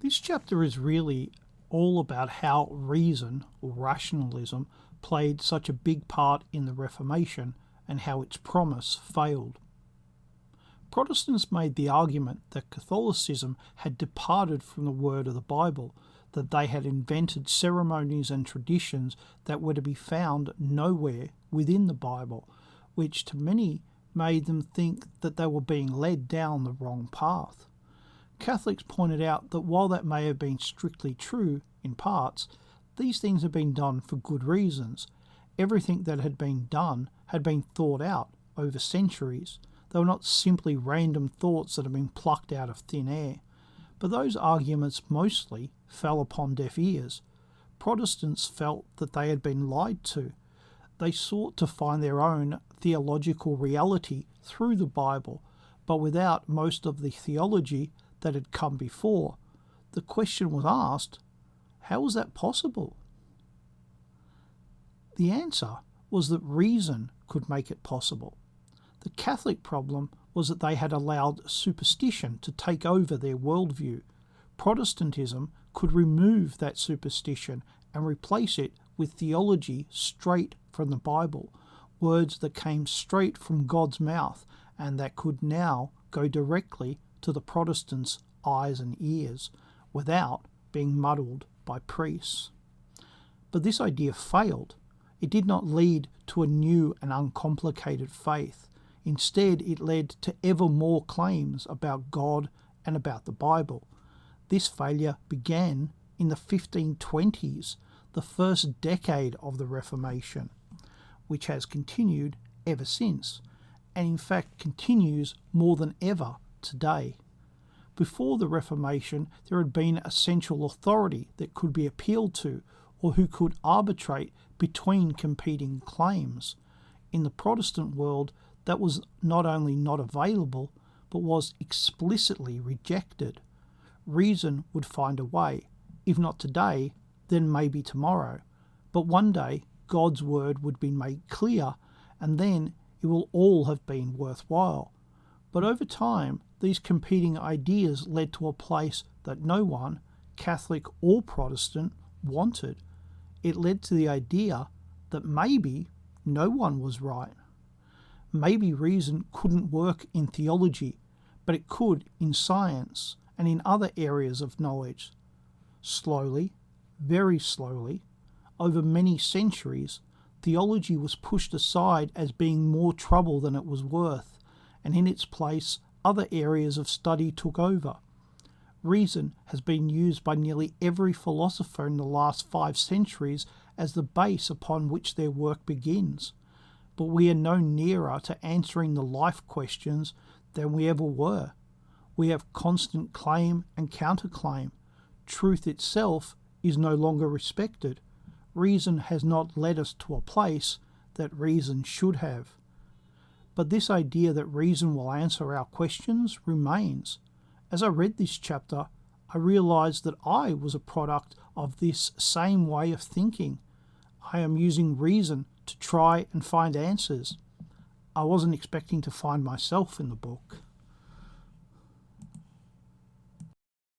This chapter is really all about how reason, or rationalism, played such a big part in the Reformation and how its promise failed. Protestants made the argument that Catholicism had departed from the word of the Bible, that they had invented ceremonies and traditions that were to be found nowhere within the Bible, which to many made them think that they were being led down the wrong path. Catholics pointed out that while that may have been strictly true in parts, these things had been done for good reasons. Everything that had been done had been thought out over centuries. They were not simply random thoughts that had been plucked out of thin air. But those arguments mostly fell upon deaf ears. Protestants felt that they had been lied to. They sought to find their own theological reality through the Bible, but without most of the theology that had come before. The question was asked, how was that possible? The answer was that reason could make it possible. The Catholic problem was that they had allowed superstition to take over their worldview. Protestantism could remove that superstition and replace it with theology straight from the Bible, words that came straight from God's mouth and that could now go directly to the Protestants' eyes and ears without being muddled by priests. But this idea failed. It did not lead to a new and uncomplicated faith. Instead, it led to ever more claims about God and about the Bible. This failure began in the 1520s, the first decade of the Reformation, which has continued ever since, and in fact continues more than ever today. Before the Reformation, there had been a central authority that could be appealed to, or who could arbitrate between competing claims. In the Protestant world, that was not only not available, but was explicitly rejected. Reason would find a way, if not today, then maybe tomorrow. But one day, God's word would be made clear, and then it will all have been worthwhile. But over time, these competing ideas led to a place that no one, Catholic or Protestant, wanted. It led to the idea that maybe no one was right. Maybe reason couldn't work in theology, but it could in science and in other areas of knowledge. Slowly, very slowly, over many centuries, theology was pushed aside as being more trouble than it was worth, and in its place, other areas of study took over. Reason has been used by nearly every philosopher in the last 5 centuries as the base upon which their work begins. But we are no nearer to answering the life questions than we ever were. We have constant claim and counterclaim. Truth itself is no longer respected. Reason has not led us to a place that reason should have. But this idea that reason will answer our questions remains. As I read this chapter, I realized that I was a product of this same way of thinking. I am using reason to try and find answers. I wasn't expecting to find myself in the book.